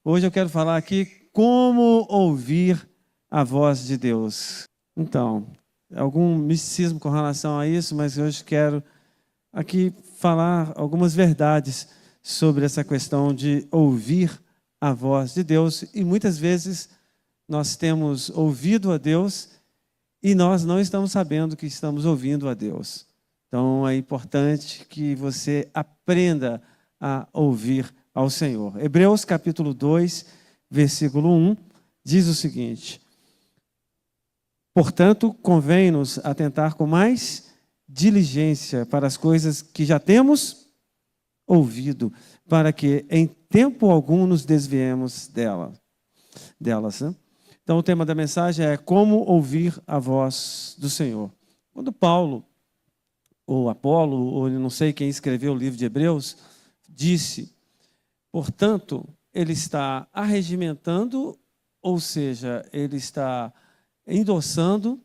Hoje eu quero falar aqui como ouvir a voz de Deus. Então, algum misticismo com relação a isso, mas hoje quero aqui falar algumas verdades sobre essa questão de ouvir a voz de Deus. E muitas vezes nós temos ouvido a Deus e nós não estamos sabendo que estamos ouvindo a Deus. Então é importante que você aprenda a ouvir ao Senhor. Hebreus capítulo 2, versículo 1, diz o seguinte: portanto, convém-nos atentar com mais diligência para as coisas que já temos ouvido, para que em tempo algum nos desviemos delas. Né? Então o tema da mensagem é como ouvir a voz do Senhor. Quando Paulo, ou Apolo, ou não sei quem escreveu o livro de Hebreus, disse, portanto, ele está arregimentando, ou seja, ele está endossando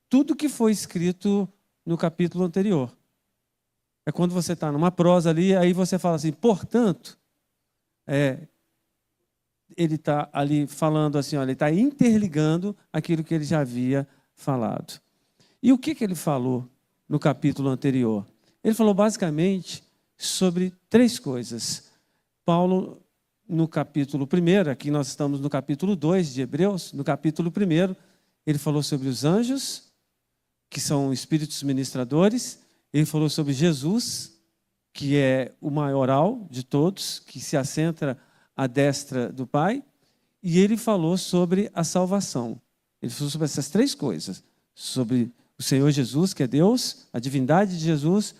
tudo que foi escrito no capítulo anterior. É quando você está numa prosa ali, aí você fala assim, portanto, ele está ali falando assim, olha, ele está interligando aquilo que ele já havia falado. E o que ele falou no capítulo anterior? Ele falou basicamente sobre três coisas. Paulo, no capítulo 1, aqui nós estamos no capítulo 2 de Hebreus, no capítulo 1, ele falou sobre os anjos, que são espíritos ministradores. Ele falou sobre Jesus, que é o maioral de todos, que se assenta à destra do Pai. E ele falou sobre a salvação. Ele falou sobre essas três coisas. Sobre o Senhor Jesus, que é Deus, a divindade de Jesus,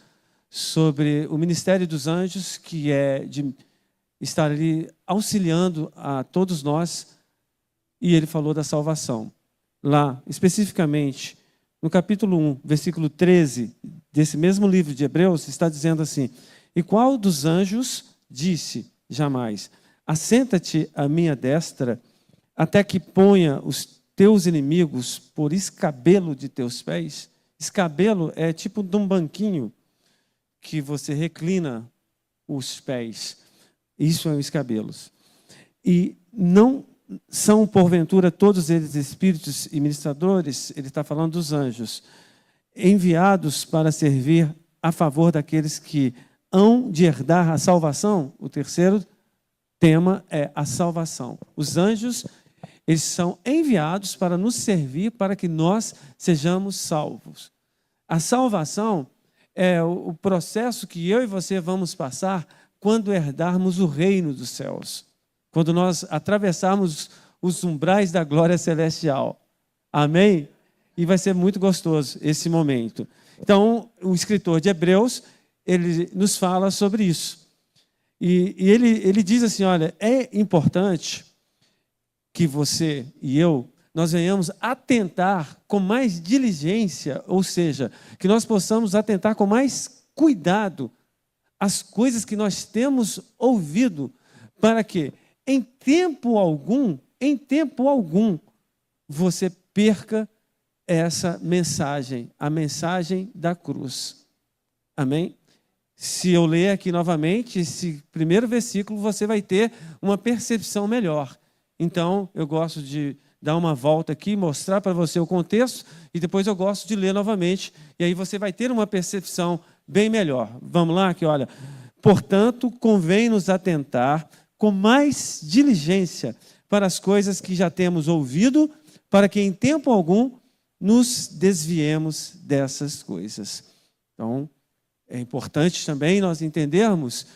sobre o ministério dos anjos, que é de estar ali auxiliando a todos nós, e ele falou da salvação. Lá, especificamente, no capítulo 1, versículo 13, desse mesmo livro de Hebreus, está dizendo assim, e qual dos anjos disse jamais, assenta-te à minha destra, até que ponha os teus inimigos por escabelo de teus pés? Escabelo é tipo de um banquinho que você reclina os pés. Isso é um escabelos. E não são, porventura, todos eles espíritos e ministradores, ele está falando dos anjos, enviados para servir a favor daqueles que hão de herdar a salvação? O terceiro tema é a salvação. Os anjos, eles são enviados para nos servir, para que nós sejamos salvos. A salvação é o processo que eu e você vamos passar quando herdarmos o reino dos céus. Quando nós atravessarmos os umbrais da glória celestial. Amém? E vai ser muito gostoso esse momento. Então, o escritor de Hebreus, ele nos fala sobre isso. E ele diz assim, olha, é importante que você e eu, nós venhamos atentar com mais diligência, ou seja, que nós possamos atentar com mais cuidado às coisas que nós temos ouvido, para que em tempo algum, você perca essa mensagem, a mensagem da cruz. Amém? Se eu ler aqui novamente, esse primeiro versículo, você vai ter uma percepção melhor. Então, eu gosto de dar uma volta aqui, mostrar para você o contexto, e depois eu gosto de ler novamente, e aí você vai ter uma percepção bem melhor. Vamos lá, que olha, portanto, convém nos atentar com mais diligência para as coisas que já temos ouvido, para que em tempo algum nos desviemos dessas coisas. Então, é importante também nós entendermos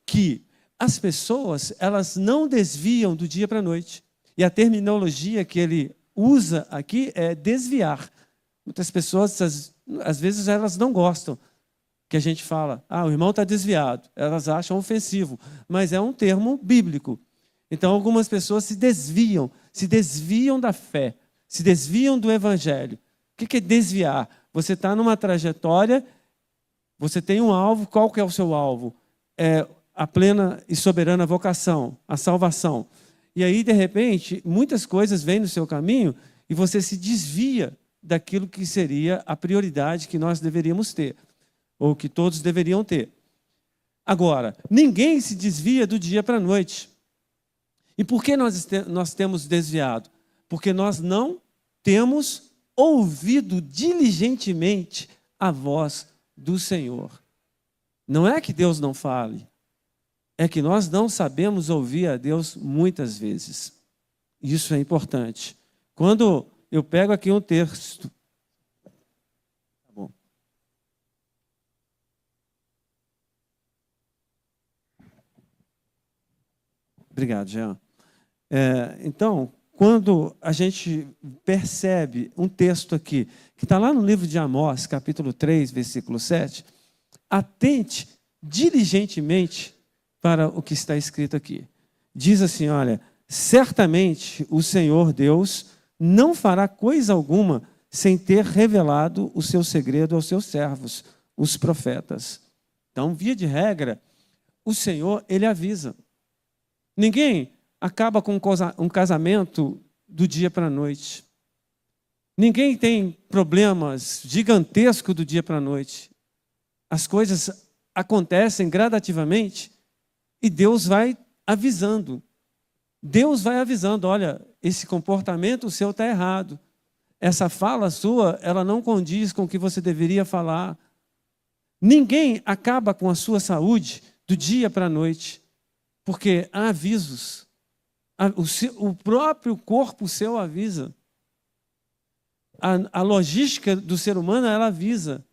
que as pessoas, elas não desviam do dia para a noite. E a terminologia que ele usa aqui é desviar. Muitas pessoas, às vezes, elas não gostam que a gente fala, o irmão está desviado. Elas acham ofensivo, mas é um termo bíblico. Então, algumas pessoas se desviam da fé, se desviam do evangelho. O que é desviar? Você está numa trajetória, você tem um alvo, qual que é o seu alvo? É a plena e soberana vocação, a salvação. E aí, de repente, muitas coisas vêm no seu caminho e você se desvia daquilo que seria a prioridade que nós deveríamos ter, ou que todos deveriam ter. Agora, ninguém se desvia do dia para a noite. E por que nós temos desviado? Porque nós não temos ouvido diligentemente a voz do Senhor. Não é que Deus não fale, é que nós não sabemos ouvir a Deus muitas vezes. Isso é importante. Quando eu pego aqui um texto, tá bom. Obrigado, Jean. Então, quando a gente percebe um texto aqui, que está lá no livro de Amós, capítulo 3, versículo 7, atente diligentemente para o que está escrito aqui. Diz assim, olha, certamente o Senhor Deus não fará coisa alguma sem ter revelado o seu segredo aos seus servos, os profetas. Então, via de regra, o Senhor, ele avisa. Ninguém acaba com um casamento do dia para a noite. Ninguém tem problemas gigantescos do dia para a noite. As coisas acontecem gradativamente e Deus vai avisando. Deus vai avisando, olha, esse comportamento seu está errado. Essa fala sua, ela não condiz com o que você deveria falar. Ninguém acaba com a sua saúde do dia para a noite, porque há avisos. O próprio corpo seu avisa. A logística do ser humano, ela avisa.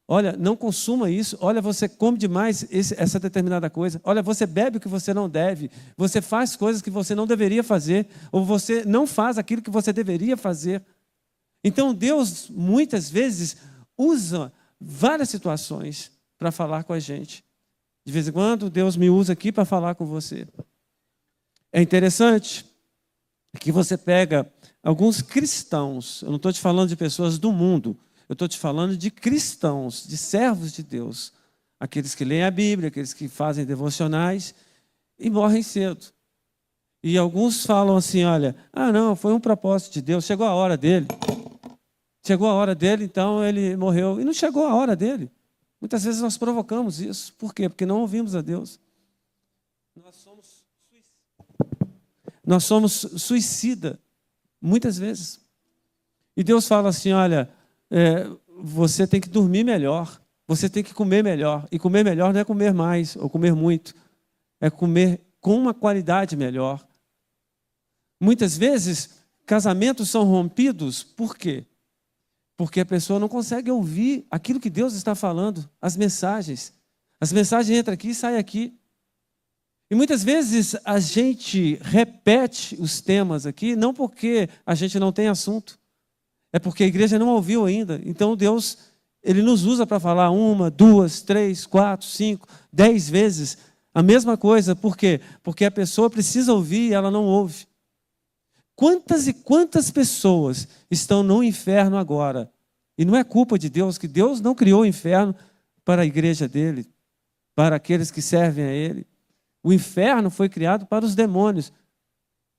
Olha, não consuma isso. Olha, você come demais essa determinada coisa. Olha, você bebe o que você não deve. Você faz coisas que você não deveria fazer. Ou você não faz aquilo que você deveria fazer. Então, Deus, muitas vezes, usa várias situações para falar com a gente. De vez em quando, Deus me usa aqui para falar com você. É interessante que você pega alguns cristãos, eu não estou te falando de pessoas do mundo, eu estou te falando de cristãos, de servos de Deus, aqueles que leem a Bíblia, aqueles que fazem devocionais e morrem cedo. E alguns falam assim, olha, não, foi um propósito de Deus, chegou a hora dele. Chegou a hora dele, então ele morreu. E não chegou a hora dele. Muitas vezes nós provocamos isso. Por quê? Porque não ouvimos a Deus. Nós somos suicida, muitas vezes. E Deus fala assim, olha, você tem que dormir melhor, você tem que comer melhor. E comer melhor não é comer mais ou comer muito, é comer com uma qualidade melhor. Muitas vezes, casamentos são rompidos, por quê? Porque a pessoa não consegue ouvir aquilo que Deus está falando, as mensagens. As mensagens entram aqui e saem aqui. E muitas vezes a gente repete os temas aqui, não porque a gente não tem assunto, é porque a igreja não ouviu ainda. Então Deus, ele nos usa para falar 1, 2, 3, 4, 5, 10 vezes a mesma coisa. Por quê? Porque a pessoa precisa ouvir e ela não ouve. Quantas e quantas pessoas estão no inferno agora? E não é culpa de Deus, que Deus não criou o inferno para a igreja dele, para aqueles que servem a ele. O inferno foi criado para os demônios.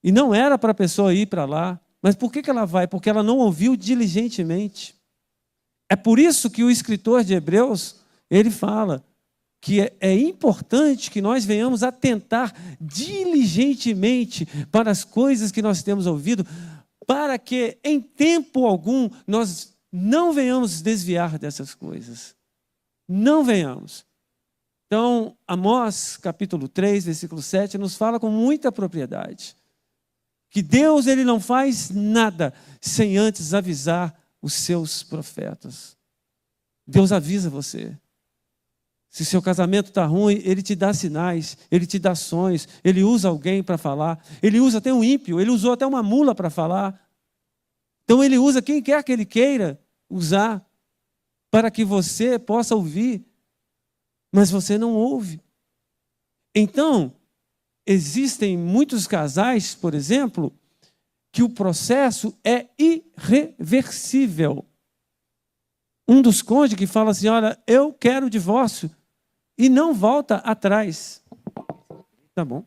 E não era para a pessoa ir para lá. Mas por que ela vai? Porque ela não ouviu diligentemente. É por isso que o escritor de Hebreus, ele fala que é importante que nós venhamos atentar diligentemente para as coisas que nós temos ouvido, para que em tempo algum nós não venhamos desviar dessas coisas. Não venhamos. Então, Amós, capítulo 3, versículo 7, nos fala com muita propriedade que Deus, ele não faz nada sem antes avisar os seus profetas. Deus avisa você. Se seu casamento está ruim, ele te dá sinais, ele te dá sonhos, ele usa alguém para falar, ele usa até um ímpio, ele usou até uma mula para falar. Então ele usa quem quer que ele queira usar para que você possa ouvir. Mas você não ouve. Então, existem muitos casais, por exemplo, que o processo é irreversível. Um dos cônjuges que fala assim, olha, eu quero o divórcio, e não volta atrás. Tá bom.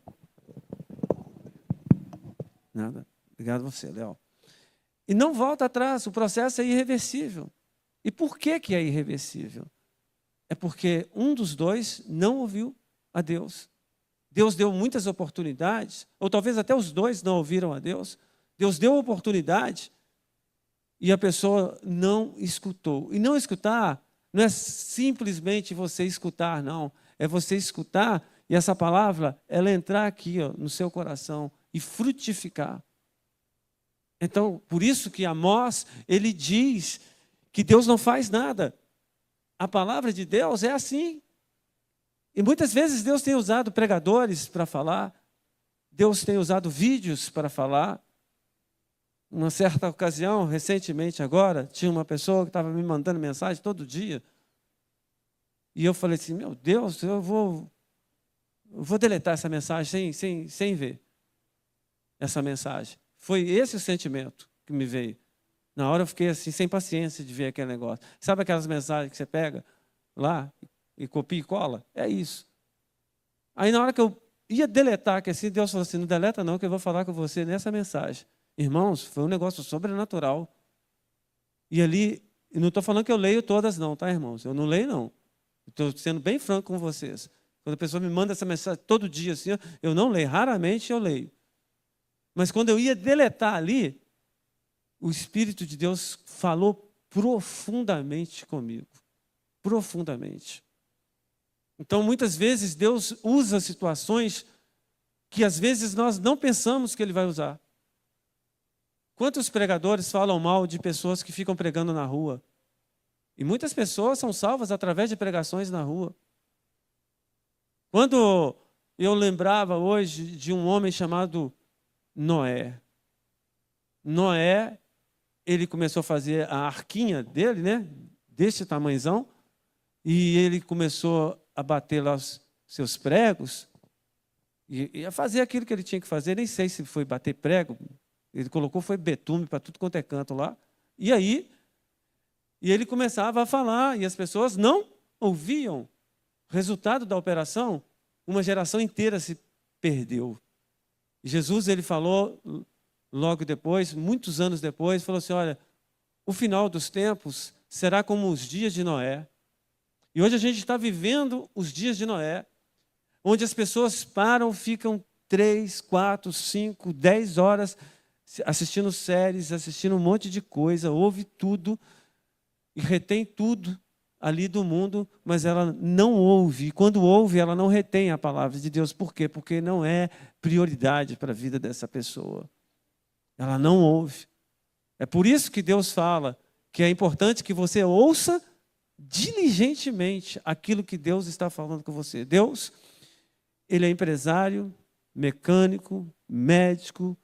Nada. Obrigado a você, Léo. E não volta atrás, o processo é irreversível. E por que é irreversível? É porque um dos dois não ouviu a Deus. Deus deu muitas oportunidades, ou talvez até os dois não ouviram a Deus. Deus deu oportunidade e a pessoa não escutou. E não escutar não é simplesmente você escutar, não. É você escutar e essa palavra, ela entrar aqui no seu coração e frutificar. Então, por isso que Amós, ele diz que Deus não faz nada. A palavra de Deus é assim. E muitas vezes Deus tem usado pregadores para falar, Deus tem usado vídeos para falar. Uma certa ocasião, recentemente agora, tinha uma pessoa que estava me mandando mensagem todo dia. E eu falei assim, meu Deus, eu vou deletar essa mensagem sem ver essa mensagem. Foi esse o sentimento que me veio. Na hora eu fiquei assim, sem paciência de ver aquele negócio. Sabe aquelas mensagens que você pega lá e copia e cola? É isso. Aí na hora que eu ia deletar, que assim, Deus falou assim, não deleta não, que eu vou falar com você nessa mensagem. Irmãos, foi um negócio sobrenatural. E ali, e não estou falando que eu leio todas não, tá, irmãos? Eu não leio não. Estou sendo bem franco com vocês. Quando a pessoa me manda essa mensagem todo dia assim, eu não leio, raramente eu leio. Mas quando eu ia deletar ali, o Espírito de Deus falou profundamente comigo. Profundamente. Então, muitas vezes, Deus usa situações que, às vezes, nós não pensamos que Ele vai usar. Quantos pregadores falam mal de pessoas que ficam pregando na rua? E muitas pessoas são salvas através de pregações na rua. Quando eu lembrava hoje de um homem chamado Noé. Noé, ele começou a fazer a arquinha dele, né? Deste tamanhozão, e ele começou a bater lá os seus pregos, e a fazer aquilo que ele tinha que fazer, nem sei se foi bater prego, ele colocou, foi betume para tudo quanto é canto lá, e aí, ele começava a falar, e as pessoas não ouviam. Resultado da operação, uma geração inteira se perdeu. Jesus, ele falou logo depois, muitos anos depois, falou assim, olha, o final dos tempos será como os dias de Noé. E hoje a gente está vivendo os dias de Noé, onde as pessoas param, ficam 3, 4, 5, 10 horas assistindo séries, assistindo um monte de coisa, ouve tudo e retém tudo ali do mundo, mas ela não ouve. E quando ouve, ela não retém a palavra de Deus. Por quê? Porque não é prioridade para a vida dessa pessoa. Ela não ouve. É por isso que Deus fala que é importante que você ouça diligentemente aquilo que Deus está falando com você. Deus, Ele é empresário, mecânico, médico,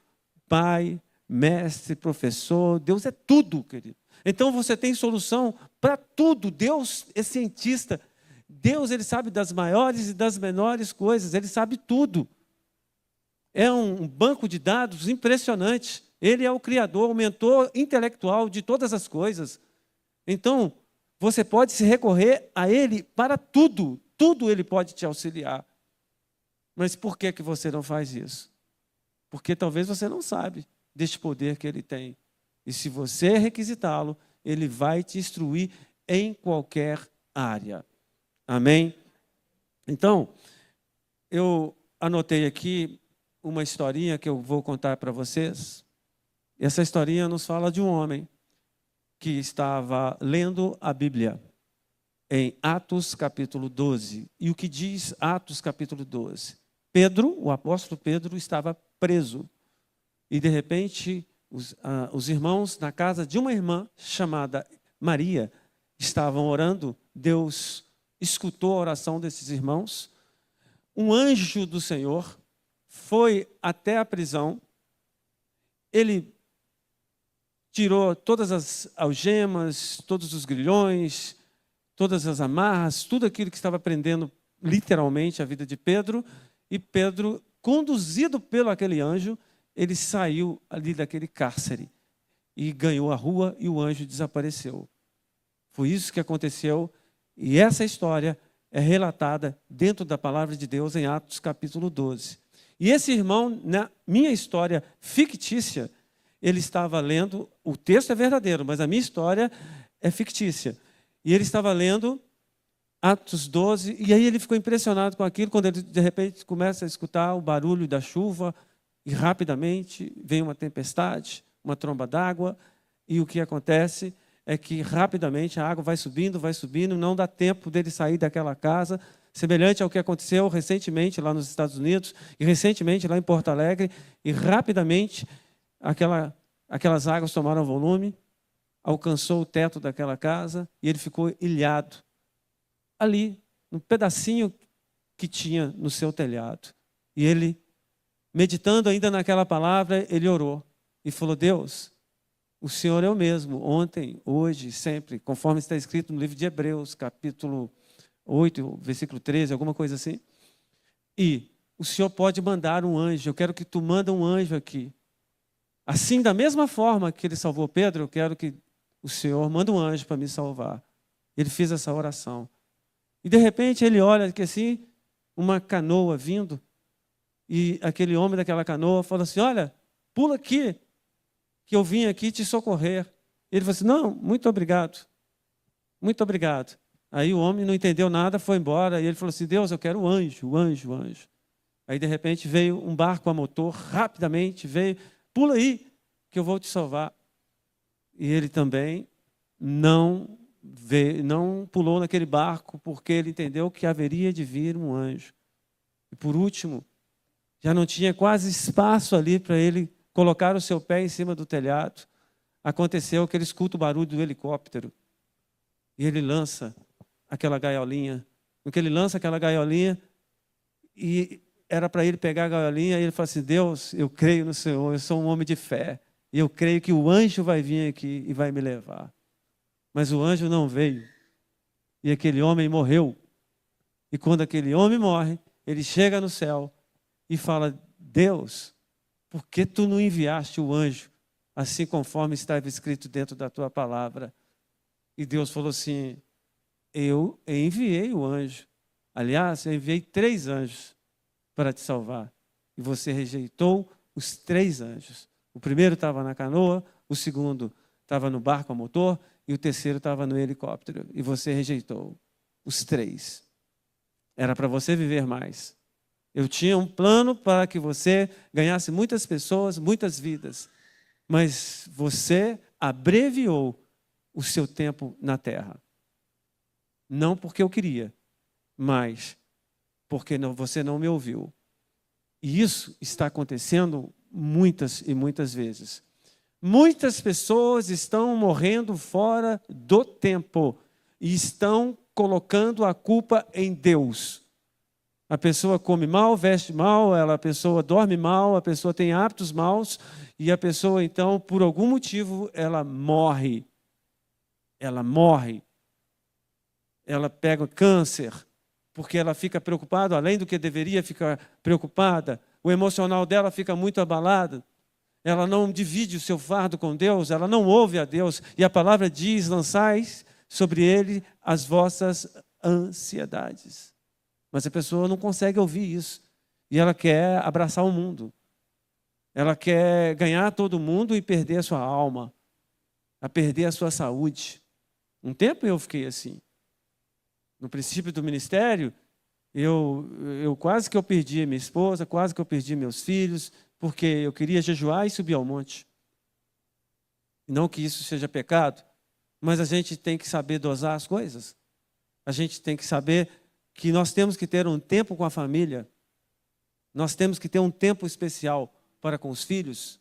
pai, mestre, professor. Deus é tudo, querido. Então você tem solução para tudo. Deus é cientista. Deus, Ele sabe das maiores e das menores coisas. Ele sabe tudo. É um banco de dados impressionante. Ele é o criador, o mentor intelectual de todas as coisas. Então, você pode se recorrer a Ele para tudo. Tudo Ele pode te auxiliar. Mas por que você não faz isso? Porque talvez você não sabe deste poder que Ele tem. E se você requisitá-lo, Ele vai te instruir em qualquer área. Amém? Então, eu anotei aqui uma historinha que eu vou contar para vocês. Essa historinha nos fala de um homem que estava lendo a Bíblia em Atos capítulo 12. E o que diz Atos capítulo 12? Pedro, o apóstolo Pedro, estava preso. E de repente, os irmãos na casa de uma irmã chamada Maria estavam orando. Deus escutou a oração desses irmãos. Um anjo do Senhor foi até a prisão. Ele tirou todas as algemas, todos os grilhões, todas as amarras, tudo aquilo que estava prendendo literalmente a vida de Pedro. E Pedro, conduzido pelo aquele anjo, ele saiu ali daquele cárcere e ganhou a rua e o anjo desapareceu. Foi isso que aconteceu e essa história é relatada dentro da palavra de Deus em Atos capítulo 12. E esse irmão, na minha história fictícia, ele estava lendo, o texto é verdadeiro, mas a minha história é fictícia. E ele estava lendo Atos 12, e aí ele ficou impressionado com aquilo, quando ele de repente começa a escutar o barulho da chuva, e rapidamente vem uma tempestade, uma tromba d'água, e o que acontece é que rapidamente a água vai subindo, não dá tempo dele sair daquela casa, semelhante ao que aconteceu recentemente lá nos Estados Unidos, e recentemente lá em Porto Alegre, e rapidamente aquelas águas tomaram volume, alcançou o teto daquela casa, e ele ficou ilhado ali, no pedacinho que tinha no seu telhado. E ele, meditando ainda naquela palavra, ele orou e falou: Deus, o Senhor é o mesmo, ontem, hoje, sempre, conforme está escrito no livro de Hebreus, capítulo 8, versículo 13, alguma coisa assim. E o Senhor pode mandar um anjo, eu quero que tu manda um anjo aqui. Assim, da mesma forma que ele salvou Pedro, eu quero que o Senhor manda um anjo para me salvar. Ele fez essa oração. E de repente ele olha que assim, uma canoa vindo, e aquele homem daquela canoa fala assim: olha, pula aqui, que eu vim aqui te socorrer. Ele falou assim: não, muito obrigado. Muito obrigado. Aí o homem não entendeu nada, foi embora, e ele falou assim: Deus, eu quero o anjo, o anjo, o anjo. Aí de repente veio um barco a motor, rapidamente veio: pula aí, que eu vou te salvar. E ele também não pulou naquele barco, porque ele entendeu que haveria de vir um anjo. E por último, já não tinha quase espaço ali para ele colocar o seu pé em cima do telhado. Aconteceu que ele escuta o barulho do helicóptero. E ele lança aquela gaiolinha. No que ele lança aquela gaiolinha, e era para ele pegar a gaiolinha, e ele fala assim: Deus, eu creio no Senhor, eu sou um homem de fé, e eu creio que o anjo vai vir aqui e vai me levar. Mas o anjo não veio, e aquele homem morreu. E quando aquele homem morre, ele chega no céu e fala: Deus, por que tu não enviaste o anjo, assim conforme estava escrito dentro da tua palavra? E Deus falou assim: eu enviei o anjo. Aliás, eu enviei 3 anjos para te salvar. E você rejeitou os 3 anjos. O primeiro estava na canoa, o segundo estava no barco a motor, e o terceiro estava no helicóptero. E você rejeitou os 3. Era para você viver mais. Eu tinha um plano para que você ganhasse muitas pessoas, muitas vidas. Mas você abreviou o seu tempo na terra. Não porque eu queria, mas porque você não me ouviu. E isso está acontecendo muitas e muitas vezes. Muitas pessoas estão morrendo fora do tempo e estão colocando a culpa em Deus. A pessoa come mal, veste mal, a pessoa dorme mal, a pessoa tem hábitos maus, e a pessoa, então, por algum motivo, ela morre. Ela morre. Ela pega câncer, porque ela fica preocupada, além do que deveria ficar preocupada. O emocional dela fica muito abalado. Ela não divide o seu fardo com Deus, ela não ouve a Deus. E a palavra diz: lançais sobre ele as vossas ansiedades. Mas a pessoa não consegue ouvir isso. E ela quer abraçar o mundo. Ela quer ganhar todo mundo e perder a sua alma, a perder a sua saúde. Um tempo eu fiquei assim. No princípio do ministério, eu quase que eu perdi minha esposa, quase que eu perdi meus filhos, porque eu queria jejuar e subir ao monte. Não que isso seja pecado, mas a gente tem que saber dosar as coisas. A gente tem que saber que nós temos que ter um tempo com a família. Nós temos que ter um tempo especial para com os filhos.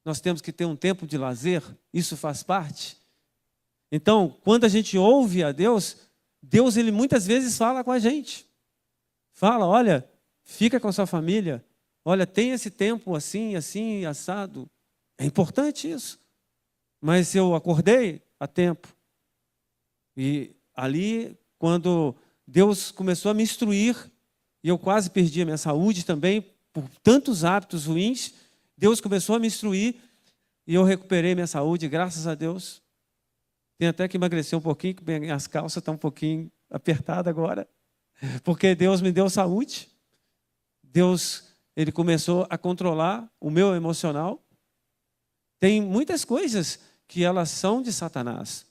Nós temos que ter um tempo de lazer. Isso faz parte. Então, quando a gente ouve a Deus, Deus, ele muitas vezes fala com a gente. Fala: olha, fica com a sua família. Olha, tem esse tempo assim, assim, assado. É importante isso. Mas eu acordei a tempo. E ali, quando Deus começou a me instruir, e eu quase perdi a minha saúde também, por tantos hábitos ruins, Deus começou a me instruir, e eu recuperei minha saúde, graças a Deus. Tenho até que emagrecer um pouquinho, porque minhas calças estão um pouquinho apertadas agora, porque Deus me deu saúde. Deus, ele começou a controlar o meu emocional. Tem muitas coisas que elas são de Satanás.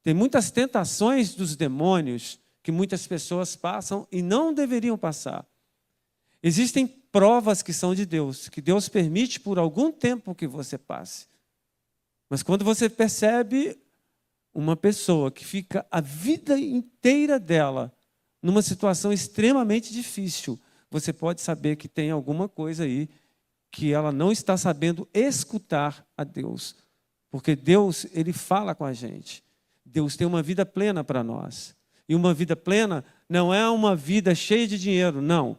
Tem muitas tentações dos demônios que muitas pessoas passam e não deveriam passar. Existem provas que são de Deus, que Deus permite por algum tempo que você passe. Mas quando você percebe uma pessoa que fica a vida inteira dela numa situação extremamente difícil, você pode saber que tem alguma coisa aí que ela não está sabendo escutar a Deus. Porque Deus, Ele fala com a gente. Deus tem uma vida plena para nós. E uma vida plena não é uma vida cheia de dinheiro, não.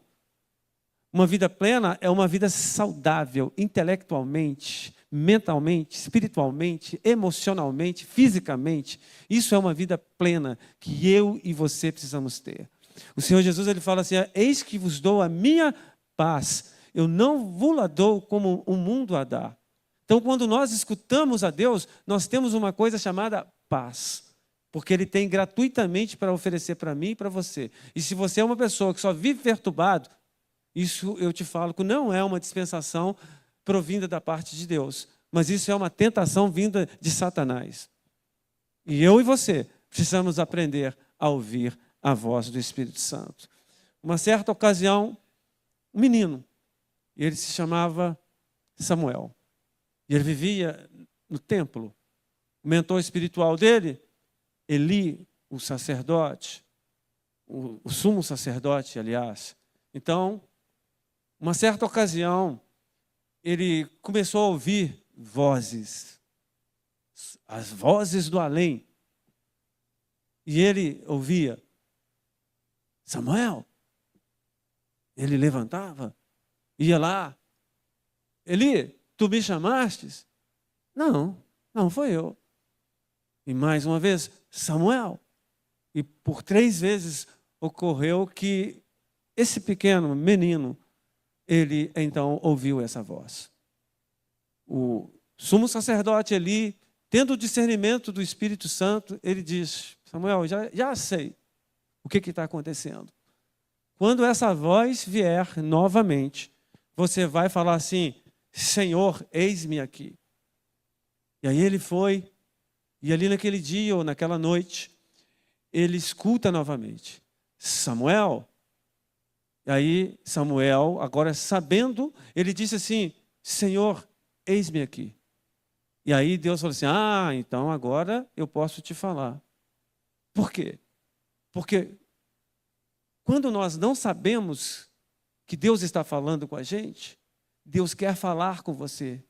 Uma vida plena é uma vida saudável, intelectualmente, mentalmente, espiritualmente, emocionalmente, fisicamente. Isso é uma vida plena que eu e você precisamos ter. O Senhor Jesus, Ele fala assim: eis que vos dou a minha paz. Eu não vos a dou como o mundo a dá. Então, quando nós escutamos a Deus, nós temos uma coisa chamada paz. Porque Ele tem gratuitamente para oferecer para mim e para você. E se você é uma pessoa que só vive perturbado, isso eu te falo que não é uma dispensação provinda da parte de Deus, mas isso é uma tentação vinda de Satanás. E eu e você precisamos aprender a ouvir a voz do Espírito Santo. Uma certa ocasião, um menino, ele se chamava Samuel, e ele vivia no templo. O mentor espiritual dele, Eli, o sacerdote, o sumo sacerdote, aliás. Então, uma certa ocasião, ele começou a ouvir vozes, as vozes do além. E ele ouvia: Samuel. Ele levantava, ia lá: Eli, tu me chamastes? Não, não foi eu. E mais uma vez: Samuel. E por 3 vezes ocorreu que esse pequeno menino, ele então ouviu essa voz. O sumo sacerdote Eli, tendo o discernimento do Espírito Santo, ele diz: Samuel, já sei o que está acontecendo. Quando essa voz vier novamente, você vai falar assim: Senhor, eis-me aqui. E aí ele foi, e ali naquele dia ou naquela noite, ele escuta novamente: Samuel. E aí Samuel, agora sabendo, ele disse assim: Senhor, eis-me aqui. E aí Deus falou assim: então agora eu posso te falar. Por quê? Porque quando nós não sabemos que Deus está falando com a gente, Deus quer falar com você,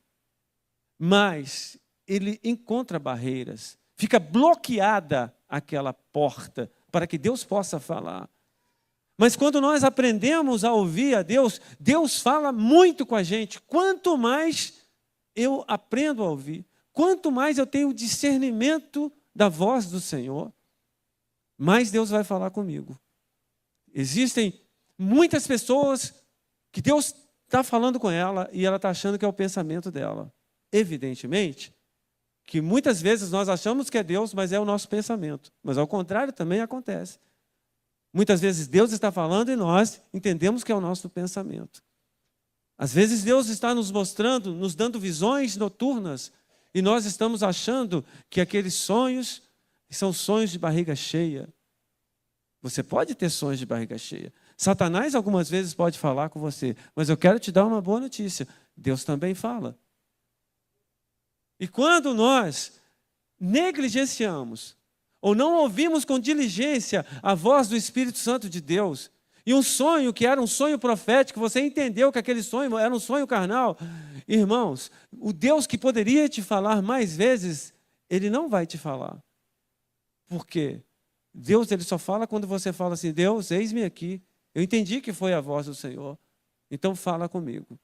mas Ele encontra barreiras, fica bloqueada aquela porta para que Deus possa falar. Mas quando nós aprendemos a ouvir a Deus, Deus fala muito com a gente. Quanto mais eu aprendo a ouvir, quanto mais eu tenho discernimento da voz do Senhor, mais Deus vai falar comigo. Existem muitas pessoas que Deus está falando com ela e ela está achando que é o pensamento dela. Evidentemente que muitas vezes nós achamos que é Deus, mas é o nosso pensamento. Mas ao contrário também acontece. Muitas vezes Deus está falando e nós entendemos que é o nosso pensamento. Às vezes Deus está nos mostrando, nos dando visões noturnas, e nós estamos achando que aqueles sonhos são sonhos de barriga cheia. Você pode ter sonhos de barriga cheia. Satanás algumas vezes pode falar com você, mas eu quero te dar uma boa notícia: Deus também fala. E quando nós negligenciamos ou não ouvimos com diligência a voz do Espírito Santo de Deus, e um sonho que era um sonho profético, você entendeu que aquele sonho era um sonho carnal, irmãos, o Deus que poderia te falar mais vezes, Ele não vai te falar. Por quê? Deus, Ele só fala quando você fala assim: Deus, eis-me aqui, eu entendi que foi a voz do Senhor, então fala comigo.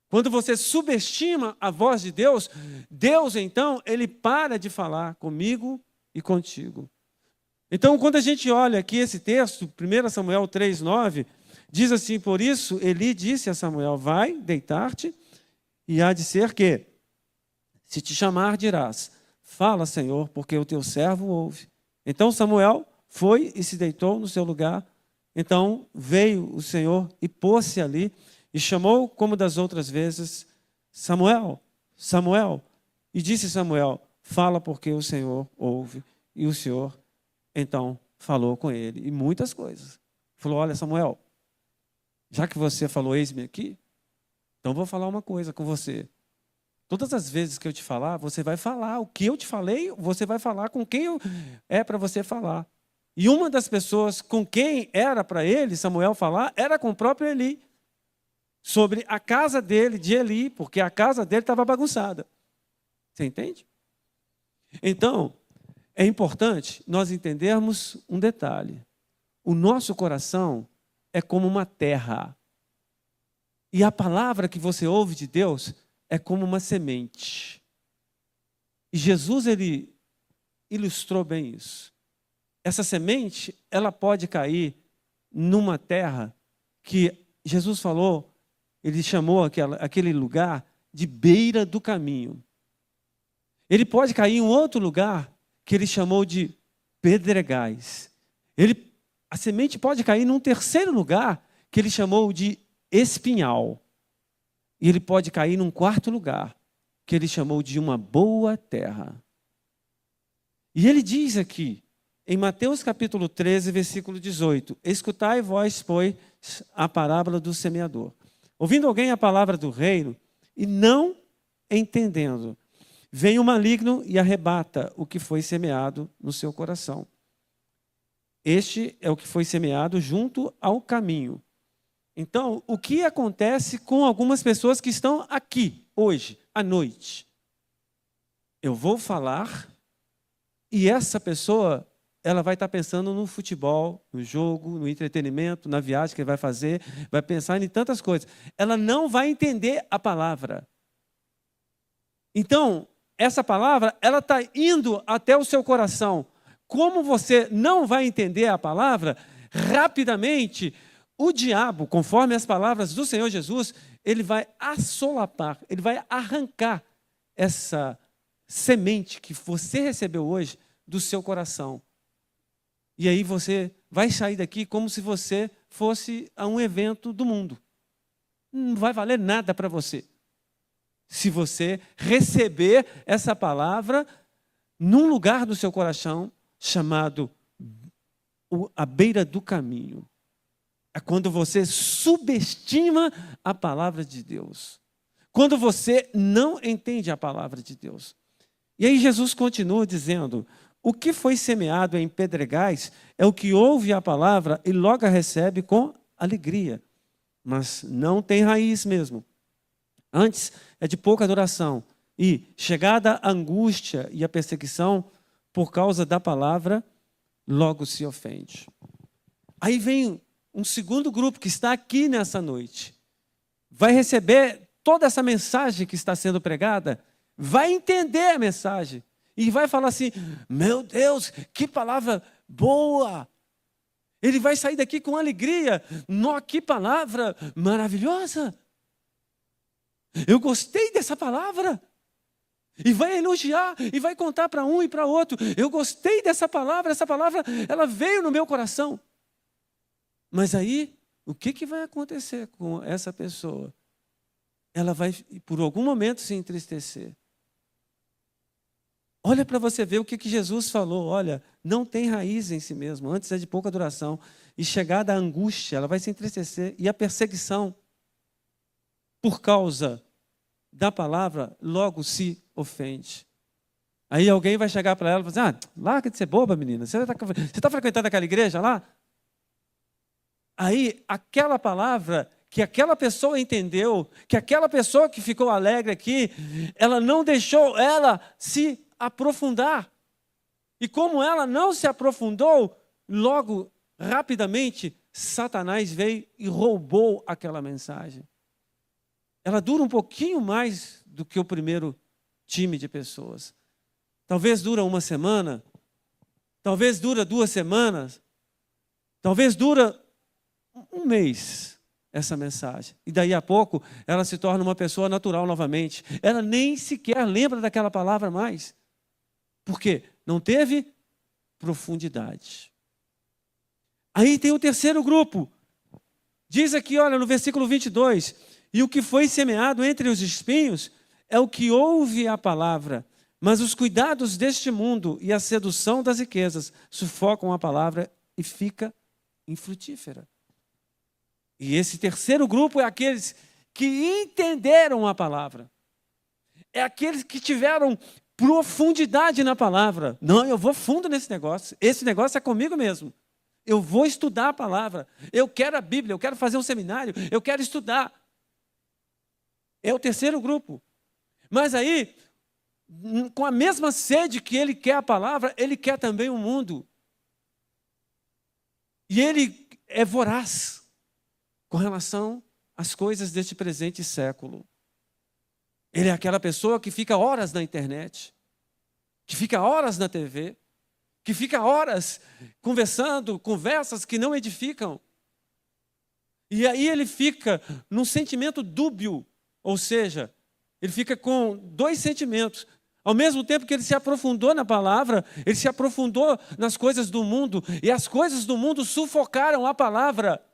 Quando você subestima a voz de Deus, Deus então, Ele para de falar comigo e contigo. Então, quando a gente olha aqui esse texto, 1 Samuel 3,9, diz assim: por isso Eli disse a Samuel: vai deitar-te, e há de ser que, se te chamar, dirás: fala, Senhor, porque o teu servo ouve. Então Samuel foi e se deitou no seu lugar. Então veio o Senhor e pôs-se ali, e chamou como das outras vezes: Samuel, Samuel. E disse Samuel: fala, porque o Senhor ouve. E o Senhor então falou com ele, e muitas coisas. Falou, olha, Samuel, já que você falou eis-me aqui, então vou falar uma coisa com você. Todas as vezes que eu te falar, você vai falar o que eu te falei, você vai falar com quem é para você falar. E uma das pessoas com quem era para ele, Samuel, falar, era com o próprio Eli. Sobre a casa dele, de Eli, porque a casa dele estava bagunçada. Você entende? Então, é importante nós entendermos um detalhe. O nosso coração é como uma terra. E a palavra que você ouve de Deus é como uma semente. E Jesus, ele ilustrou bem isso. Essa semente, ela pode cair numa terra que Jesus falou, ele chamou aquele lugar de beira do caminho. Ele pode cair em um outro lugar que ele chamou de pedregais. A semente pode cair num terceiro lugar que ele chamou de espinhal. E ele pode cair num quarto lugar que ele chamou de uma boa terra. E ele diz aqui, em Mateus capítulo 13, versículo 18, escutai vós, pois, a parábola do semeador. Ouvindo alguém a palavra do reino e não entendendo, vem o maligno e arrebata o que foi semeado no seu coração. Este é o que foi semeado junto ao caminho. Então, o que acontece com algumas pessoas que estão aqui, hoje, à noite? Eu vou falar e essa pessoa, ela vai estar pensando no futebol, no jogo, no entretenimento, na viagem que ele vai fazer, vai pensar em tantas coisas. Ela não vai entender a palavra. Então, essa palavra, ela está indo até o seu coração. Como você não vai entender a palavra, rapidamente, o diabo, conforme as palavras do Senhor Jesus, ele vai assolapar, ele vai arrancar essa semente que você recebeu hoje do seu coração. E aí você vai sair daqui como se você fosse a um evento do mundo. Não vai valer nada para você. Se você receber essa palavra num lugar do seu coração chamado a beira do caminho. É quando você subestima a palavra de Deus. Quando você não entende a palavra de Deus. E aí Jesus continua dizendo, o que foi semeado em pedregais é o que ouve a palavra e logo a recebe com alegria. Mas não tem raiz mesmo. Antes é de pouca duração. E chegada a angústia e a perseguição por causa da palavra, logo se ofende. Aí vem um segundo grupo que está aqui nessa noite. Vai receber toda essa mensagem que está sendo pregada, vai entender a mensagem e vai falar assim, meu Deus, que palavra boa. Ele vai sair daqui com alegria. Que palavra maravilhosa. Eu gostei dessa palavra. E vai elogiar, e vai contar para um e para outro. Eu gostei dessa palavra, essa palavra, ela veio no meu coração. Mas aí, o que vai acontecer com essa pessoa? Ela vai, por algum momento, se entristecer. Olha para você ver o que Jesus falou. Olha, não tem raiz em si mesmo, antes é de pouca duração. E chegada a angústia, ela vai se entristecer. E a perseguição, por causa da palavra, logo se ofende. Aí alguém vai chegar para ela e falar assim, larga de ser boba, menina. Você está frequentando aquela igreja lá? Aí, aquela palavra que aquela pessoa entendeu, que aquela pessoa que ficou alegre aqui, ela não deixou ela se aprofundar. E como ela não se aprofundou, logo, rapidamente, Satanás veio e roubou aquela mensagem. Ela dura um pouquinho mais do que o primeiro time de pessoas. Talvez dura uma semana, talvez dura 2 semanas, talvez dura um mês essa mensagem. E daí a pouco ela se torna uma pessoa natural novamente. Ela nem sequer lembra daquela palavra mais. Por quê? Não teve profundidade. Aí tem o terceiro grupo. Diz aqui, olha, no versículo 22, e o que foi semeado entre os espinhos é o que ouve a palavra, Mas os cuidados deste mundo e a sedução das riquezas sufocam a palavra e fica infrutífera. E esse terceiro grupo é aqueles que entenderam a palavra. É aqueles que tiveram profundidade na palavra. Não, eu vou fundo nesse negócio. Esse negócio é comigo mesmo. Eu vou estudar a palavra. Eu quero a Bíblia, eu quero fazer um seminário, eu quero estudar. É o terceiro grupo. Mas aí, com a mesma sede que ele quer a palavra, ele quer também o mundo. E ele é voraz com relação às coisas deste presente século. Ele é aquela pessoa que fica horas na internet, que fica horas na TV, que fica horas conversando, conversas que não edificam. E aí ele fica num sentimento dúbio, ou seja, ele fica com dois sentimentos. Ao mesmo tempo que ele se aprofundou na palavra, ele se aprofundou nas coisas do mundo, e as coisas do mundo sufocaram a palavra.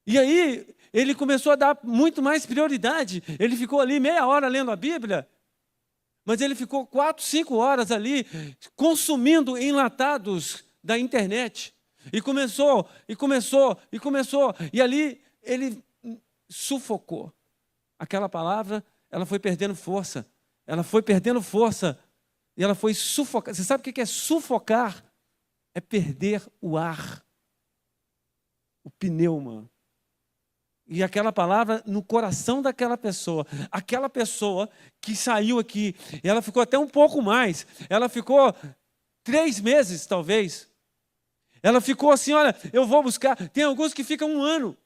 E aí ele começou a dar muito mais prioridade. Ele ficou ali meia hora lendo a Bíblia, mas ele ficou 4, 5 horas ali consumindo enlatados da internet. E começou, e ali ele sufocou. Aquela palavra, ela foi perdendo força. Ela foi perdendo força e ela foi sufocar. Você sabe o que é sufocar? É perder o ar, o pneuma. E aquela palavra no coração daquela pessoa. Aquela pessoa que saiu aqui, ela ficou até um pouco mais. Ela ficou 3 meses, talvez. Ela ficou assim, olha, eu vou buscar. Tem alguns que ficam 1 ano.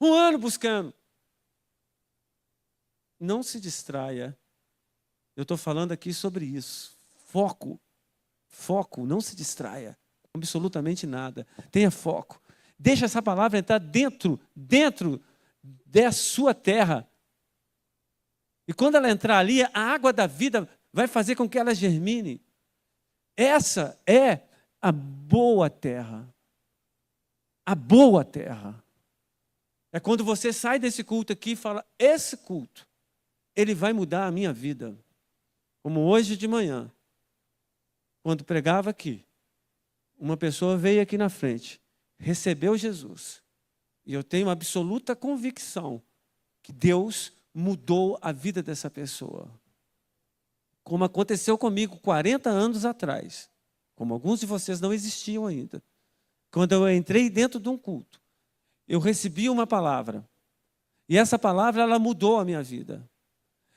1 ano buscando. Não se distraia. Eu estou falando aqui sobre isso. Foco. Foco, não se distraia. Absolutamente nada. Tenha foco. Deixa essa palavra entrar dentro da sua terra. E quando ela entrar ali, a água da vida vai fazer com que ela germine. Essa é a boa terra. A boa terra. É quando você sai desse culto aqui e fala, esse culto, ele vai mudar a minha vida. Como hoje de manhã, quando pregava aqui, uma pessoa veio aqui na frente, recebeu Jesus. E eu tenho absoluta convicção que Deus mudou a vida dessa pessoa. Como aconteceu comigo 40 anos atrás. Como alguns de vocês não existiam ainda. Quando eu entrei dentro de um culto, eu recebi uma palavra. E essa palavra, ela mudou a minha vida.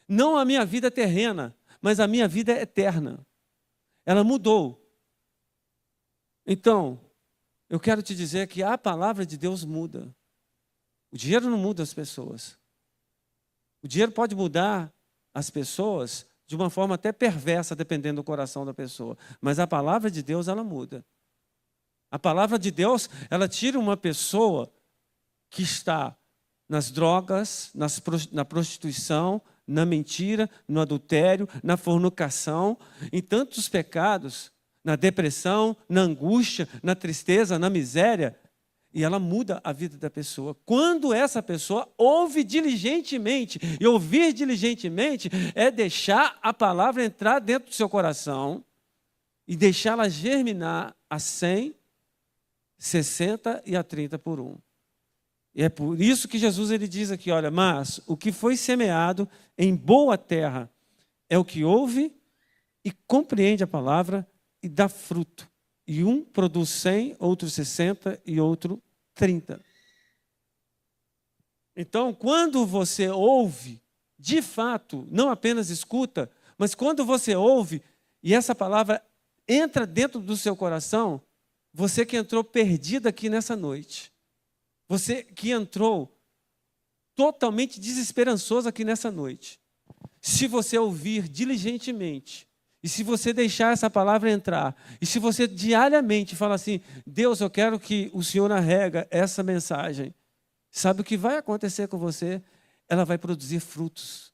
Não a minha vida terrena, mas a minha vida eterna. Ela mudou. Então, eu quero te dizer que a palavra de Deus muda. O dinheiro não muda as pessoas. O dinheiro pode mudar as pessoas de uma forma até perversa, dependendo do coração da pessoa. Mas a palavra de Deus, ela muda. A palavra de Deus, ela tira uma pessoa que está nas drogas, na prostituição, na mentira, no adultério, na fornicação, em tantos pecados, na depressão, na angústia, na tristeza, na miséria, e ela muda a vida da pessoa. Quando essa pessoa ouve diligentemente, e ouvir diligentemente é deixar a palavra entrar dentro do seu coração e deixá-la germinar a 100, 60 e a 30 por 1. E é por isso que Jesus ele diz aqui, olha, mas o que foi semeado em boa terra é o que ouve e compreende a palavra e dá fruto. E um produz 100, outro 60 e outro 30. Então, quando você ouve, de fato, não apenas escuta, mas quando você ouve e essa palavra entra dentro do seu coração, você que entrou perdido aqui nessa noite, você que entrou totalmente desesperançoso aqui nessa noite, se você ouvir diligentemente, e se você deixar essa palavra entrar, e se você diariamente fala assim, Deus, eu quero que o Senhor arrega essa mensagem, sabe o que vai acontecer com você? Ela vai produzir frutos.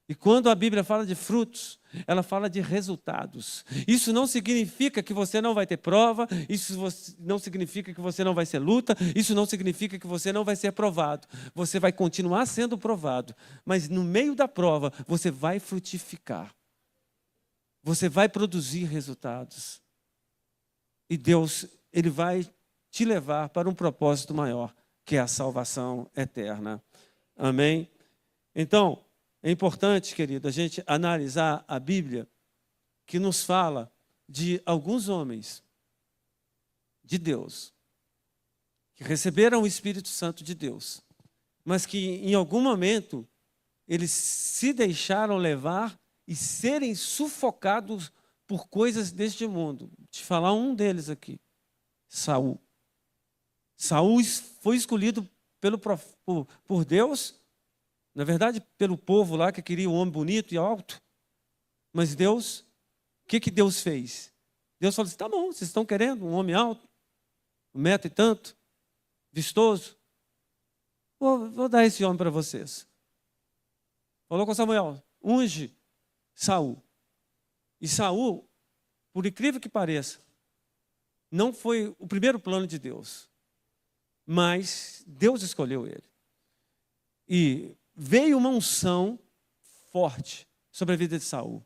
E quando a Bíblia fala de frutos, ela fala de resultados. Isso não significa que você não vai ter prova, isso não significa que você não vai ser luta, isso não significa que você não vai ser provado. Você vai continuar sendo provado, mas no meio da prova, você vai frutificar. Você vai produzir resultados. E Deus, Ele vai te levar para um propósito maior, que é a salvação eterna. Amém? Então, é importante, querido, a gente analisar a Bíblia, que nos fala de alguns homens de Deus, que receberam o Espírito Santo de Deus, mas que em algum momento eles se deixaram levar e serem sufocados por coisas deste mundo. Vou te falar um deles aqui, Saul. Saul foi escolhido por Deus, na verdade, pelo povo lá que queria um homem bonito e alto. Mas Deus, o que Deus fez? Deus falou assim, tá bom, vocês estão querendo um homem alto, 1 metro e tanto, vistoso. Vou dar esse homem para vocês. Falou com Samuel, unge Saul. E Saul, por incrível que pareça, não foi o primeiro plano de Deus. Mas Deus escolheu ele. E veio uma unção forte sobre a vida de Saul,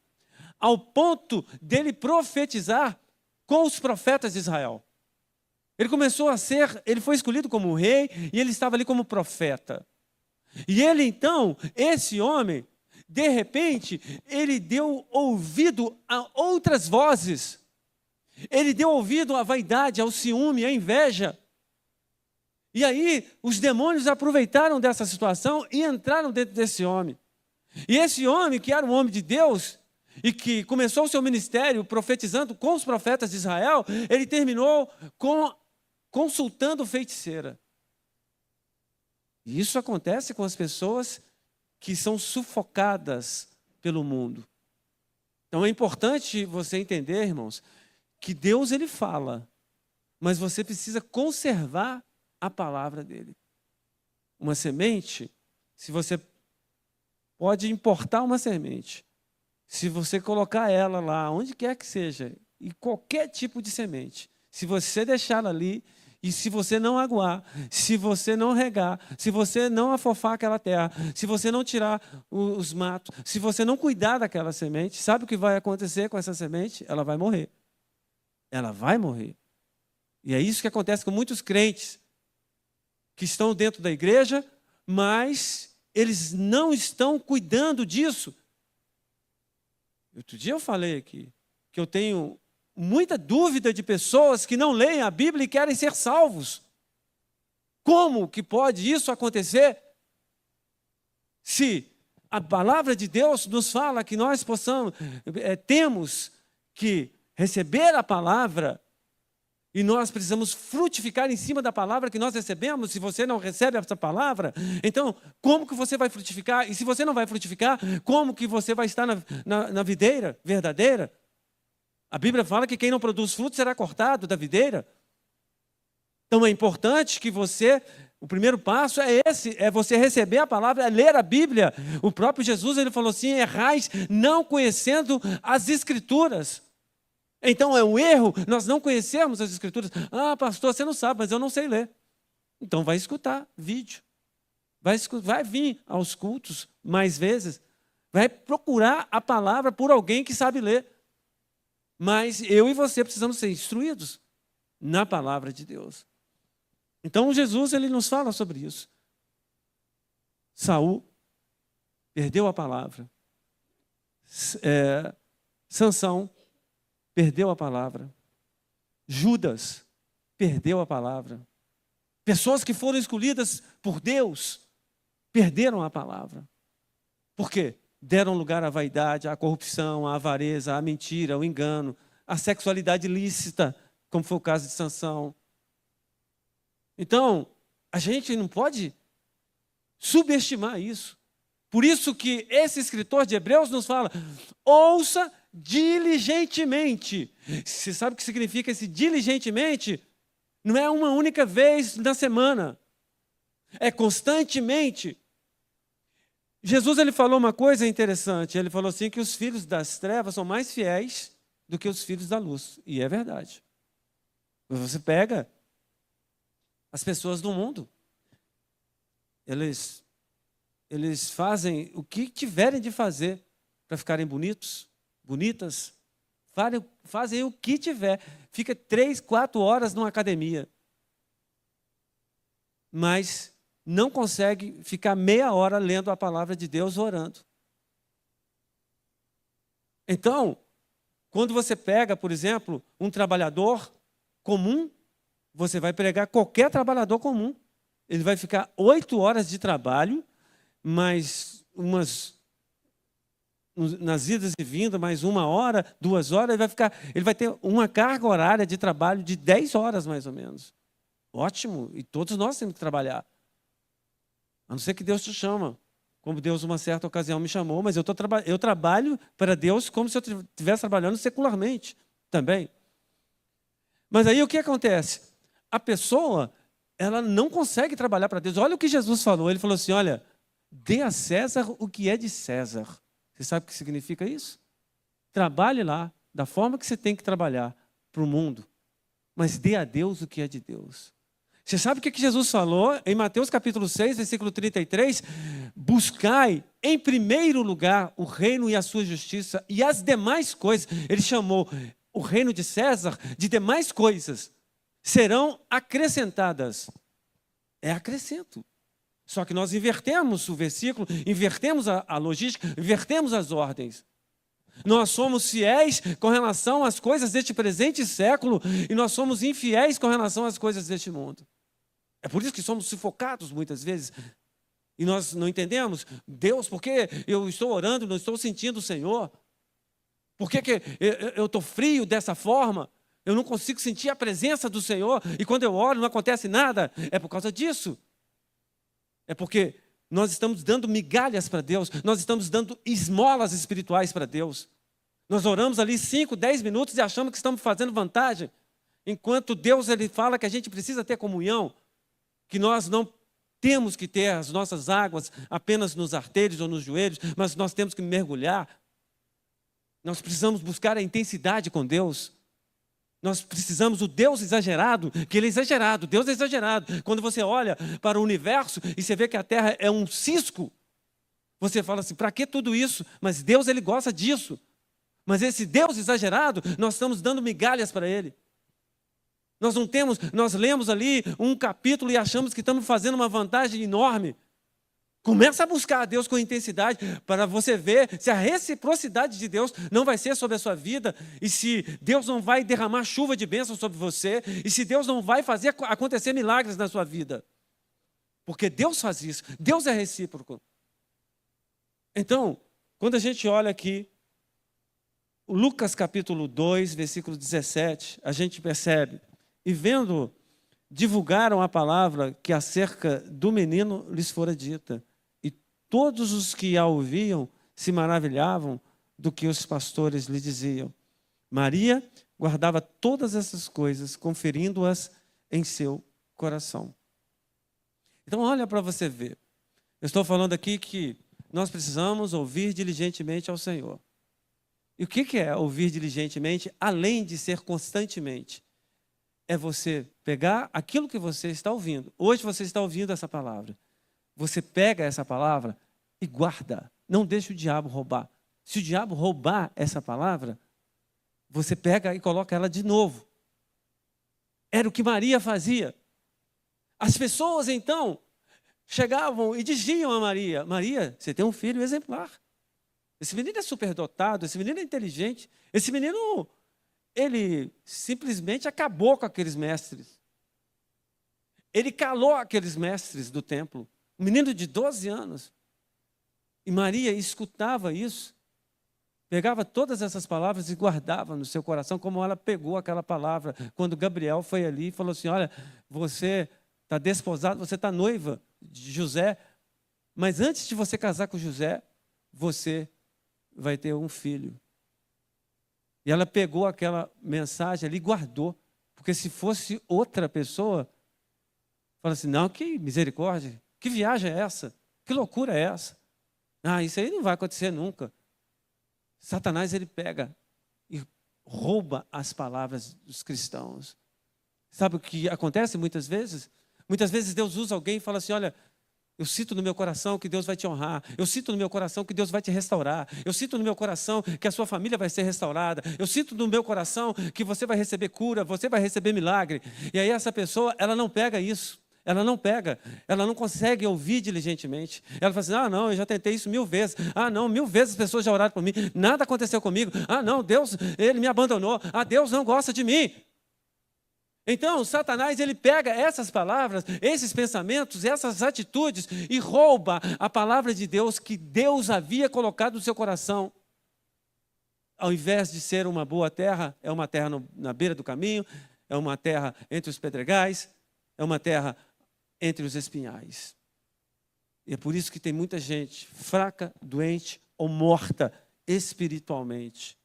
ao ponto dele profetizar com os profetas de Israel. Ele foi escolhido como rei e ele estava ali como profeta. E ele então, esse homem, de repente, ele deu ouvido a outras vozes. Ele deu ouvido à vaidade, ao ciúme, à inveja. E aí, os demônios aproveitaram dessa situação e entraram dentro desse homem. E esse homem, que era um homem de Deus, e que começou o seu ministério profetizando com os profetas de Israel, ele terminou consultando feiticeira. E isso acontece com as pessoas que são sufocadas pelo mundo. Então é importante você entender, irmãos, que Deus ele fala, mas você precisa conservar a palavra dele. Uma semente, se você pode importar uma semente, se você colocar ela lá, onde quer que seja, e qualquer tipo de semente, se você deixar ela ali, e se você não aguar, se você não regar, se você não afofar aquela terra, se você não tirar os matos, se você não cuidar daquela semente, sabe o que vai acontecer com essa semente? Ela vai morrer. Ela vai morrer. E é isso que acontece com muitos crentes, que estão dentro da igreja, mas eles não estão cuidando disso. Outro dia eu falei aqui que eu tenho muita dúvida de pessoas que não leem a Bíblia e querem ser salvos. Como que pode isso acontecer? Se a palavra de Deus nos fala que nós temos que receber a palavra, e nós precisamos frutificar em cima da palavra que nós recebemos. Se você não recebe essa palavra, então como que você vai frutificar? E se você não vai frutificar, como que você vai estar na videira verdadeira? A Bíblia fala que quem não produz fruto será cortado da videira. Então é importante que o primeiro passo é esse, é você receber a palavra, é ler a Bíblia. O próprio Jesus ele falou assim, errais não conhecendo as Escrituras. Então é um erro nós não conhecermos as Escrituras. Ah, pastor, você não sabe, mas eu não sei ler. Então vai escutar vídeo. Vai vir aos cultos mais vezes. Vai procurar a palavra por alguém que sabe ler. Mas eu e você precisamos ser instruídos na palavra de Deus. Então Jesus ele nos fala sobre isso. Saul perdeu a palavra. Sansão perdeu a palavra. Judas perdeu a palavra. Pessoas que foram escolhidas por Deus perderam a palavra. Por quê? Deram lugar à vaidade, à corrupção, à avareza, à mentira, ao engano, à sexualidade ilícita, como foi o caso de Sansão. Então, a gente não pode subestimar isso. Por isso que esse escritor de Hebreus nos fala, ouça diligentemente. Você sabe o que significa esse diligentemente? Não é uma única vez na semana. É constantemente. Jesus ele falou uma coisa interessante. Ele falou assim que os filhos das trevas são mais fiéis do que os filhos da luz. E é verdade. Você pega as pessoas do mundo. Eles fazem o que tiverem de fazer para ficarem bonitos, bonitas. Fazem o que tiver. Fica 3, 4 horas numa academia. Mas não consegue ficar meia hora lendo a palavra de Deus, orando. Então, quando você pega, por exemplo, um trabalhador comum, você vai pregar qualquer trabalhador comum. Ele vai ficar 8 horas de trabalho, mais nas idas e vindas, mais 1 hora, 2 horas, ele vai ter uma carga horária de trabalho de 10 horas, mais ou menos. Ótimo, e todos nós temos que trabalhar. A não ser que Deus te chama, como Deus, uma certa ocasião, me chamou, mas eu trabalho para Deus como se eu estivesse trabalhando secularmente também. Mas aí o que acontece? A pessoa, ela não consegue trabalhar para Deus. Olha o que Jesus falou. Ele falou assim, olha, dê a César o que é de César. Você sabe o que significa isso? Trabalhe lá, da forma que você tem que trabalhar para o mundo, mas dê a Deus o que é de Deus. Você sabe o que Jesus falou em Mateus capítulo 6, versículo 33? Buscai em primeiro lugar o reino e a sua justiça e as demais coisas. Ele chamou o reino de César de demais coisas. Serão acrescentadas. É acrescento. Só que nós invertemos o versículo, invertemos a logística, invertemos as ordens. Nós somos fiéis com relação às coisas deste presente século e nós somos infiéis com relação às coisas deste mundo. É por isso que somos sufocados muitas vezes. E nós não entendemos. Deus, por que eu estou orando e não estou sentindo o Senhor? Por que eu estou frio dessa forma? Eu não consigo sentir a presença do Senhor. E quando eu oro não acontece nada. É por causa disso. É porque nós estamos dando migalhas para Deus. Nós estamos dando esmolas espirituais para Deus. Nós oramos ali 5, 10 minutos e achamos que estamos fazendo vantagem. Enquanto Deus ele fala que a gente precisa ter comunhão. Que nós não temos que ter as nossas águas apenas nos artérios ou nos joelhos, mas nós temos que mergulhar. Nós precisamos buscar a intensidade com Deus. Nós precisamos do Deus exagerado, que Ele é exagerado, Deus é exagerado. Quando você olha para o universo e você vê que a Terra é um cisco, você fala assim, para que tudo isso? Mas Deus ele gosta disso. Mas esse Deus exagerado, nós estamos dando migalhas para Ele. Nós lemos ali um capítulo e achamos que estamos fazendo uma vantagem enorme. Começa a buscar a Deus com intensidade para você ver se a reciprocidade de Deus não vai ser sobre a sua vida e se Deus não vai derramar chuva de bênção sobre você e se Deus não vai fazer acontecer milagres na sua vida. Porque Deus faz isso, Deus é recíproco. Então, quando a gente olha aqui, Lucas capítulo 2, versículo 17, a gente percebe, e vendo, divulgaram a palavra que acerca do menino lhes fora dita. E todos os que a ouviam se maravilhavam do que os pastores lhe diziam. Maria guardava todas essas coisas, conferindo-as em seu coração. Então, olha para você ver. Eu estou falando aqui que nós precisamos ouvir diligentemente ao Senhor. E o que é ouvir diligentemente, além de ser constantemente? É você pegar aquilo que você está ouvindo. Hoje você está ouvindo essa palavra. Você pega essa palavra e guarda. Não deixe o diabo roubar. Se o diabo roubar essa palavra, você pega e coloca ela de novo. Era o que Maria fazia. As pessoas, então, chegavam e diziam a Maria, Maria, você tem um filho exemplar. Esse menino é superdotado, esse menino é inteligente, esse menino... Ele simplesmente acabou com aqueles mestres. Ele calou aqueles mestres do templo. Um menino de 12 anos. E Maria escutava isso, pegava todas essas palavras e guardava no seu coração, como ela pegou aquela palavra quando Gabriel foi ali e falou assim, olha, você está desposado, você está noiva de José, mas antes de você casar com José, você vai ter um filho. E ela pegou aquela mensagem ali e guardou. Porque se fosse outra pessoa, fala assim, não, que misericórdia, que viagem é essa? Que loucura é essa? Isso aí não vai acontecer nunca. Satanás, ele pega e rouba as palavras dos cristãos. Sabe o que acontece muitas vezes? Muitas vezes Deus usa alguém e fala assim, olha, eu sinto no meu coração que Deus vai te honrar. Eu sinto no meu coração que Deus vai te restaurar. Eu sinto no meu coração que a sua família vai ser restaurada. Eu sinto no meu coração que você vai receber cura, você vai receber milagre. E aí essa pessoa, ela não pega isso. Ela não pega, ela não consegue ouvir diligentemente. Ela fala assim, não, eu já tentei isso 1000 vezes. Não, 1000 vezes as pessoas já oraram por mim. Nada aconteceu comigo. Não, Deus, ele me abandonou. Deus não gosta de mim. Então, Satanás, ele pega essas palavras, esses pensamentos, essas atitudes e rouba a palavra de Deus que Deus havia colocado no seu coração. Ao invés de ser uma boa terra, é uma terra na beira do caminho, é uma terra entre os pedregais, é uma terra entre os espinhais. E é por isso que tem muita gente fraca, doente ou morta espiritualmente.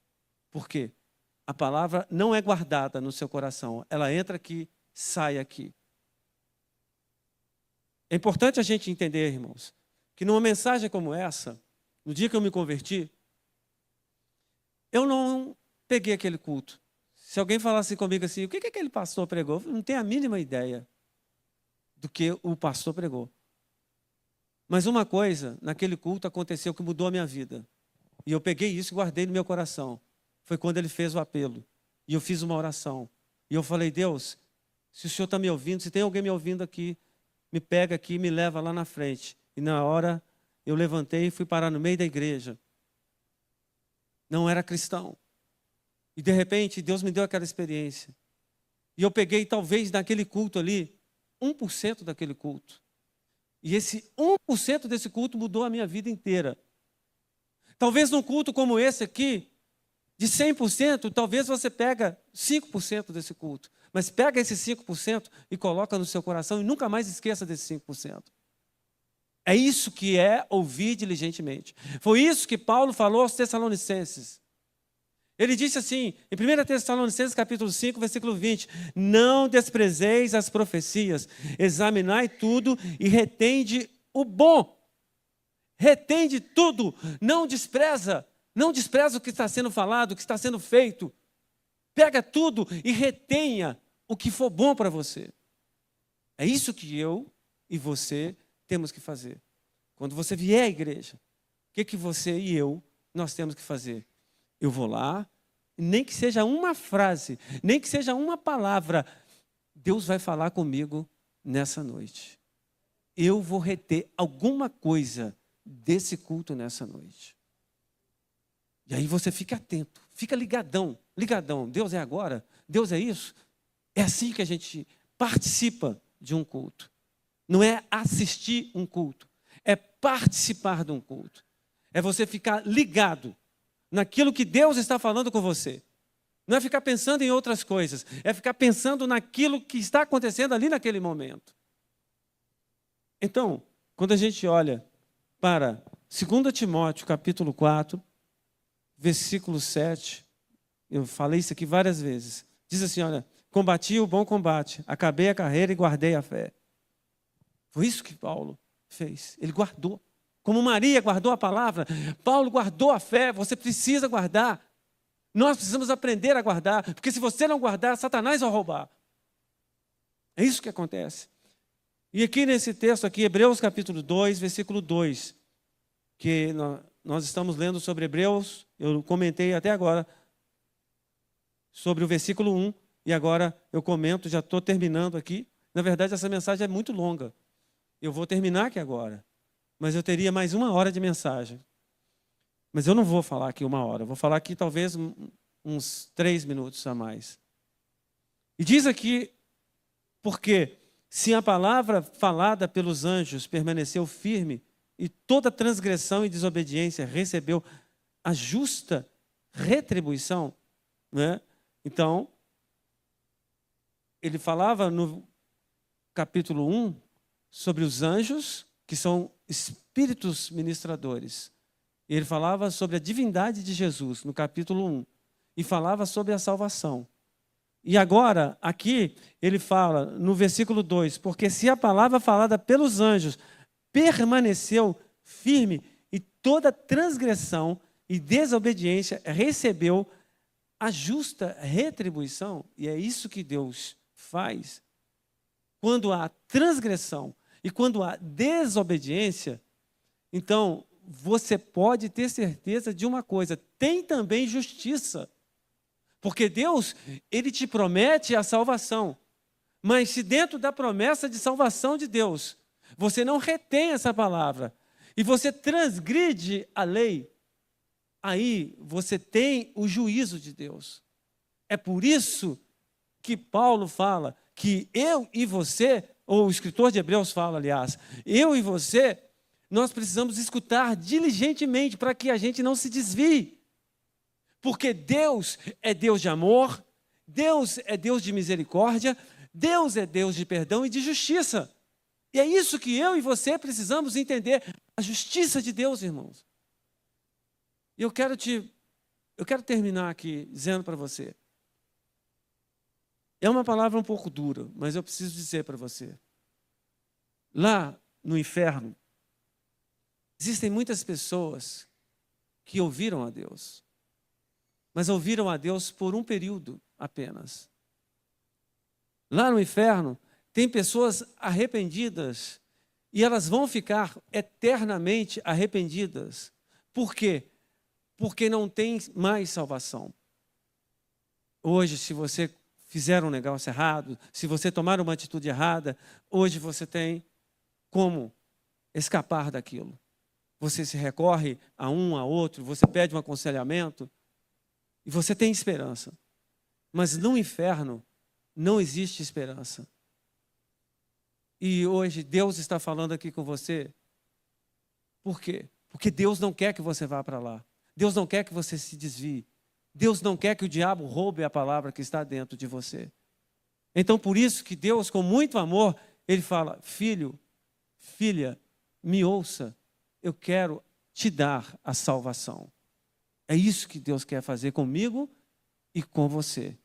Por quê? A palavra não é guardada no seu coração. Ela entra aqui, sai aqui. É importante a gente entender, irmãos, que numa mensagem como essa, no dia que eu me converti, eu não peguei aquele culto. Se alguém falasse comigo assim, o que aquele pastor pregou? Eu não tenho a mínima ideia do que o pastor pregou. Mas uma coisa, naquele culto aconteceu que mudou a minha vida. E eu peguei isso e guardei no meu coração. Foi quando ele fez o apelo. E eu fiz uma oração. E eu falei, Deus, se o Senhor está me ouvindo, se tem alguém me ouvindo aqui, me pega aqui e me leva lá na frente. E na hora eu levantei e fui parar no meio da igreja. Não era cristão. E de repente Deus me deu aquela experiência. E eu peguei talvez naquele culto ali, 1% daquele culto. E esse 1% desse culto mudou a minha vida inteira. Talvez num culto como esse aqui, de 100%, talvez você pega 5% desse culto. Mas pega esse 5% e coloca no seu coração e nunca mais esqueça desse 5%. É isso que é ouvir diligentemente. Foi isso que Paulo falou aos Tessalonicenses. Ele disse assim, em 1 Tessalonicenses capítulo 5, versículo 20, não desprezeis as profecias, examinai tudo e retende o bom. Retende tudo, não despreza. Não despreza o que está sendo falado, o que está sendo feito. Pega tudo e retenha o que for bom para você. É isso que eu e você temos que fazer. Quando você vier à igreja, o que você e eu, nós temos que fazer? Eu vou lá, nem que seja uma frase, nem que seja uma palavra, Deus vai falar comigo nessa noite. Eu vou reter alguma coisa desse culto nessa noite. E aí você fica atento, fica ligadão, ligadão. Deus é agora? Deus é isso? É assim que a gente participa de um culto. Não é assistir um culto, é participar de um culto. É você ficar ligado naquilo que Deus está falando com você. Não é ficar pensando em outras coisas, é ficar pensando naquilo que está acontecendo ali naquele momento. Então, quando a gente olha para 2 Timóteo, capítulo 4, versículo 7, eu falei isso aqui várias vezes. Diz assim, olha, combati o bom combate, acabei a carreira e guardei a fé. Foi isso que Paulo fez, ele guardou. Como Maria guardou a palavra, Paulo guardou a fé, você precisa guardar. Nós precisamos aprender a guardar, porque se você não guardar, Satanás vai roubar. É isso que acontece. E aqui nesse texto aqui, Hebreus capítulo 2, versículo 2, que nós estamos lendo sobre Hebreus, eu comentei até agora sobre o versículo 1, e agora eu comento, já estou terminando aqui. Na verdade, essa mensagem é muito longa. Eu vou terminar aqui agora, mas eu teria mais 1 hora de mensagem. Mas eu não vou falar aqui 1 hora, eu vou falar aqui talvez uns 3 minutos a mais. E diz aqui, porque se a palavra falada pelos anjos permaneceu firme, e toda transgressão e desobediência recebeu a justa retribuição, né? Então, ele falava no capítulo 1 sobre os anjos, que são espíritos ministradores. E ele falava sobre a divindade de Jesus, no capítulo 1. E falava sobre a salvação. E agora, aqui, ele fala, no versículo 2, porque se a palavra falada pelos anjos permaneceu firme, e toda transgressão e desobediência recebeu a justa retribuição. E é isso que Deus faz. Quando há transgressão e quando há desobediência, então você pode ter certeza de uma coisa: tem também justiça. Porque Deus, Ele te promete a salvação. Mas se dentro da promessa de salvação de Deus, você não retém essa palavra, e você transgride a lei, aí você tem o juízo de Deus. É por isso que Paulo fala que eu e você, ou o escritor de Hebreus fala, aliás, eu e você, nós precisamos escutar diligentemente para que a gente não se desvie. Porque Deus é Deus de amor, Deus é Deus de misericórdia, Deus é Deus de perdão e de justiça. E é isso que eu e você precisamos entender, a justiça de Deus, irmãos. E eu quero terminar aqui dizendo para você. É uma palavra um pouco dura, mas eu preciso dizer para você. Lá no inferno, existem muitas pessoas que ouviram a Deus, mas ouviram a Deus por um período apenas. Lá no inferno, tem pessoas arrependidas e elas vão ficar eternamente arrependidas. Por quê? Porque não tem mais salvação. Hoje, se você fizer um negócio errado, se você tomar uma atitude errada, hoje você tem como escapar daquilo. Você se recorre a um, a outro, você pede um aconselhamento e você tem esperança. Mas no inferno não existe esperança. E hoje Deus está falando aqui com você. Por quê? Porque Deus não quer que você vá para lá. Deus não quer que você se desvie. Deus não quer que o diabo roube a palavra que está dentro de você. Então, por isso que Deus, com muito amor, Ele fala: filho, filha, me ouça, eu quero te dar a salvação. É isso que Deus quer fazer comigo e com você.